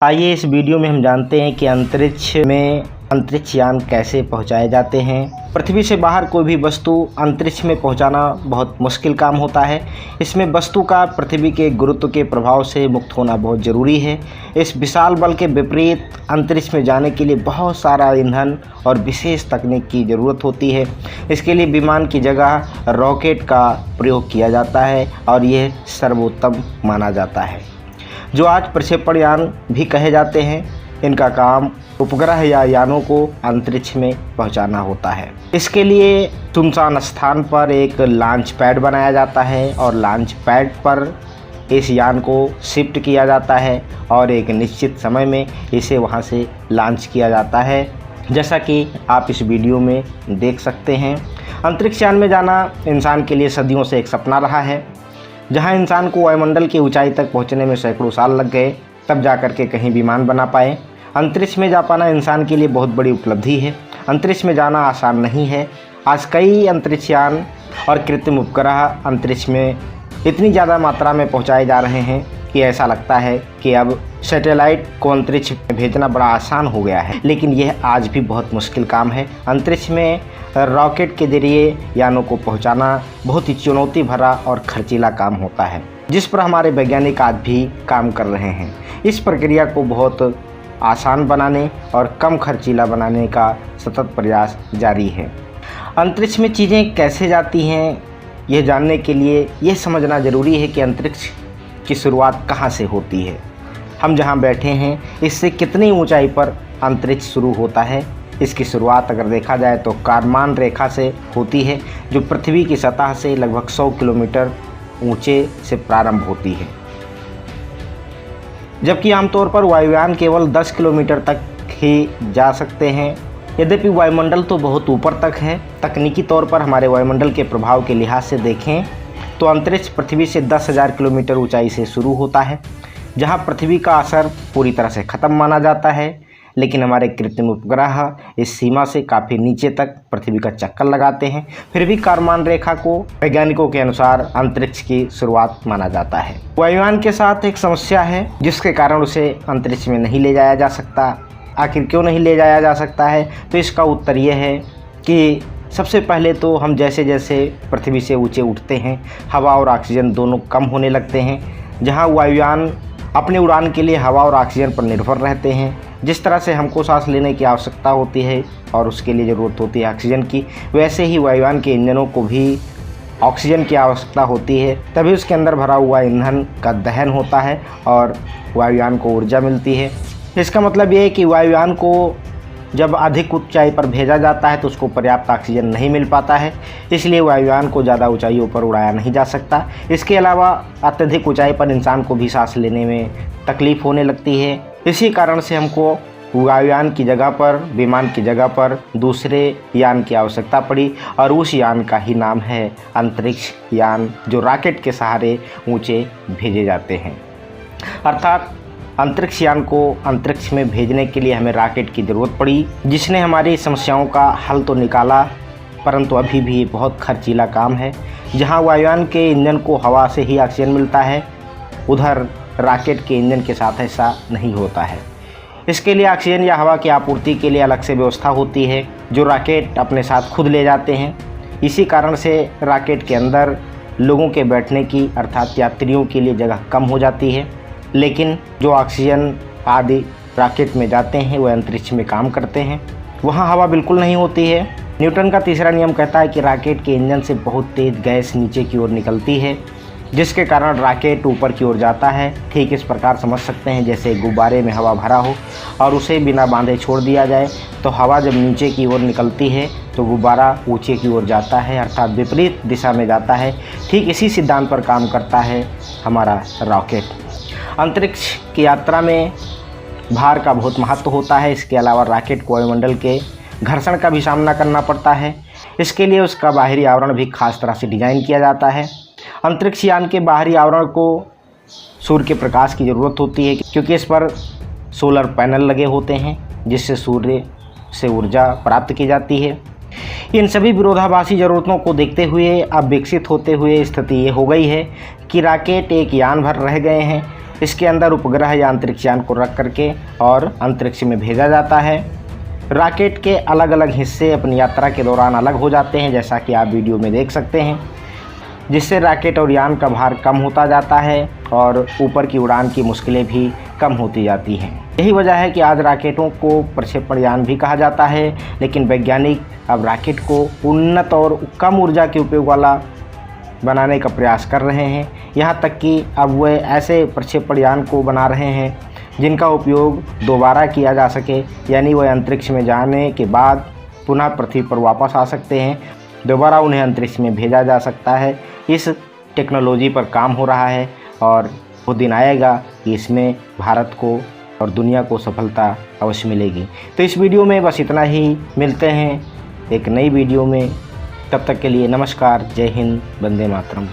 आइए इस वीडियो में हम जानते हैं कि अंतरिक्ष यान कैसे पहुंचाए जाते हैं। पृथ्वी से बाहर कोई भी वस्तु अंतरिक्ष में पहुंचाना बहुत मुश्किल काम होता है। इसमें वस्तु का पृथ्वी के गुरुत्व के प्रभाव से मुक्त होना बहुत ज़रूरी है। इस विशाल बल के विपरीत अंतरिक्ष में जाने के लिए बहुत सारा ईंधन और विशेष तकनीक की ज़रूरत होती है। इसके लिए विमान की जगह रॉकेट का प्रयोग किया जाता है और यह सर्वोत्तम माना जाता है, जो आज प्रक्षेपण यान भी कहे जाते हैं। इनका काम उपग्रह या यानों को अंतरिक्ष में पहुंचाना होता है। इसके लिए सुनसान स्थान पर एक लॉन्च पैड बनाया जाता है और लॉन्च पैड पर इस यान को शिफ्ट किया जाता है और एक निश्चित समय में इसे वहां से लॉन्च किया जाता है, जैसा कि आप इस वीडियो में देख सकते हैं। अंतरिक्ष यान में जाना इंसान के लिए सदियों से एक सपना रहा है। जहां इंसान को वायुमंडल की ऊंचाई तक पहुंचने में सैकड़ों साल लग गए, तब जाकर के कहीं विमान बना पाए। अंतरिक्ष में जा पाना इंसान के लिए बहुत बड़ी उपलब्धि है। अंतरिक्ष में जाना आसान नहीं है। आज कई अंतरिक्ष यान और कृत्रिम उपग्रह अंतरिक्ष में इतनी ज़्यादा मात्रा में पहुंचाए जा रहे हैं कि ऐसा लगता है कि अब सैटेलाइट को अंतरिक्ष में भेजना बड़ा आसान हो गया है, लेकिन यह आज भी बहुत मुश्किल काम है। अंतरिक्ष में रॉकेट के जरिए यानों को पहुंचाना बहुत ही चुनौती भरा और खर्चीला काम होता है, जिस पर हमारे वैज्ञानिक आज भी काम कर रहे हैं। इस प्रक्रिया को बहुत आसान बनाने और कम खर्चीला बनाने का सतत प्रयास जारी है। अंतरिक्ष में चीज़ें कैसे जाती हैं, यह जानने के लिए यह समझना ज़रूरी है कि अंतरिक्ष की शुरुआत कहाँ से होती है। हम जहाँ बैठे हैं इससे कितनी ऊंचाई पर अंतरिक्ष शुरू होता है। इसकी शुरुआत अगर देखा जाए तो कारमान रेखा से होती है, जो पृथ्वी की सतह से लगभग 100 किलोमीटर ऊंचे से प्रारंभ होती है, जबकि आमतौर पर वायुयान केवल 10 किलोमीटर तक ही जा सकते हैं। यद्यपि वायुमंडल तो बहुत ऊपर तक है। तकनीकी तौर पर हमारे वायुमंडल के प्रभाव के लिहाज से देखें तो अंतरिक्ष पृथ्वी से 10,000 किलोमीटर ऊंचाई से शुरू होता है, जहां पृथ्वी का असर पूरी तरह से ख़त्म माना जाता है। लेकिन हमारे कृत्रिम उपग्रह इस सीमा से काफ़ी नीचे तक पृथ्वी का चक्कर लगाते हैं। फिर भी कारमान रेखा को वैज्ञानिकों के अनुसार अंतरिक्ष की शुरुआत माना जाता है। वायुयान के साथ एक समस्या है, जिसके कारण उसे अंतरिक्ष में नहीं ले जाया जा सकता। आखिर क्यों नहीं ले जाया जा सकता है? तो इसका उत्तर यह है कि सबसे पहले तो हम जैसे जैसे पृथ्वी से ऊँचे उठते हैं, हवा और ऑक्सीजन दोनों कम होने लगते हैं। जहाँ वायुयान अपने उड़ान के लिए हवा और ऑक्सीजन पर निर्भर रहते हैं, जिस तरह से हमको सांस लेने की आवश्यकता होती है और उसके लिए ज़रूरत होती है ऑक्सीजन की, वैसे ही वायुयान के इंजनों को भी ऑक्सीजन की आवश्यकता होती है। तभी उसके अंदर भरा हुआ ईंधन का दहन होता है और वायुयान को ऊर्जा मिलती है। इसका मतलब ये है कि वायुयान को जब अधिक ऊंचाई पर भेजा जाता है तो उसको पर्याप्त ऑक्सीजन नहीं मिल पाता है, इसलिए वायुयान को ज़्यादा ऊंचाइयों पर उड़ाया नहीं जा सकता। इसके अलावा अत्यधिक ऊंचाई पर इंसान को भी सांस लेने में तकलीफ़ होने लगती है। इसी कारण से हमको वायुयान की जगह पर, विमान की जगह पर दूसरे यान की आवश्यकता पड़ी और उस यान का ही नाम है अंतरिक्ष यान, जो रॉकेट के सहारे ऊँचे भेजे जाते हैं। अर्थात अंतरिक्ष यान को अंतरिक्ष में भेजने के लिए हमें रॉकेट की ज़रूरत पड़ी, जिसने हमारी समस्याओं का हल तो निकाला, परंतु अभी भी ये बहुत खर्चीला काम है। जहां वायुयान के इंजन को हवा से ही ऑक्सीजन मिलता है, उधर रॉकेट के इंजन के साथ ऐसा नहीं होता है। इसके लिए ऑक्सीजन या हवा की आपूर्ति के लिए अलग से व्यवस्था होती है, जो रॉकेट अपने साथ खुद ले जाते हैं। इसी कारण से रॉकेट के अंदर लोगों के बैठने की, अर्थात यात्रियों के लिए जगह कम हो जाती है। लेकिन जो ऑक्सीजन आदि रॉकेट में जाते हैं वह अंतरिक्ष में काम करते हैं, वहाँ हवा बिल्कुल नहीं होती है। न्यूटन का तीसरा नियम कहता है कि रॉकेट के इंजन से बहुत तेज़ गैस नीचे की ओर निकलती है, जिसके कारण रॉकेट ऊपर की ओर जाता है। ठीक इस प्रकार समझ सकते हैं जैसे गुब्बारे में हवा भरा हो और उसे बिना बांधे छोड़ दिया जाए, तो हवा जब नीचे की ओर निकलती है तो गुब्बारा ऊंचे की ओर जाता है, अर्थात विपरीत दिशा में जाता है। ठीक इसी सिद्धांत पर काम करता है हमारा रॉकेट। अंतरिक्ष की यात्रा में भार का बहुत महत्व होता है। इसके अलावा रॉकेट को वायुमंडल के घर्षण का भी सामना करना पड़ता है। इसके लिए उसका बाहरी आवरण भी खास तरह से डिज़ाइन किया जाता है। अंतरिक्ष यान के बाहरी आवरण को सूर्य के प्रकाश की ज़रूरत होती है, क्योंकि इस पर सोलर पैनल लगे होते हैं, जिससे सूर्य से ऊर्जा प्राप्त की जाती है। इन सभी विरोधाभासी ज़रूरतों को देखते हुए अब विकसित होते हुए स्थिति ये हो गई है कि रॉकेट एक यान भर रह गए हैं, इसके अंदर उपग्रह या अंतरिक्ष यान को रख करके और अंतरिक्ष में भेजा जाता है। रॉकेट के अलग अलग हिस्से अपनी यात्रा के दौरान अलग हो जाते हैं, जैसा कि आप वीडियो में देख सकते हैं, जिससे रॉकेट और यान का भार कम होता जाता है और ऊपर की उड़ान की मुश्किलें भी कम होती जाती हैं। यही वजह है कि आज रॉकेटों को प्रक्षेपण यान भी कहा जाता है, लेकिन वैज्ञानिक अब रॉकेट को उन्नत और कम ऊर्जा के उपयोग वाला बनाने का प्रयास कर रहे हैं। यहाँ तक कि अब वे ऐसे प्रक्षेपण यान को बना रहे हैं जिनका उपयोग दोबारा किया जा सके, यानी वह अंतरिक्ष में जाने के बाद पुनः पृथ्वी पर वापस आ सकते हैं, दोबारा उन्हें अंतरिक्ष में भेजा जा सकता है। इस टेक्नोलॉजी पर काम हो रहा है और वो दिन आएगा कि इसमें भारत को और दुनिया को सफलता अवश्य मिलेगी। तो इस वीडियो में बस इतना ही, मिलते हैं एक नई वीडियो में। तब तक के लिए नमस्कार, जय हिंद, वंदे मातरम।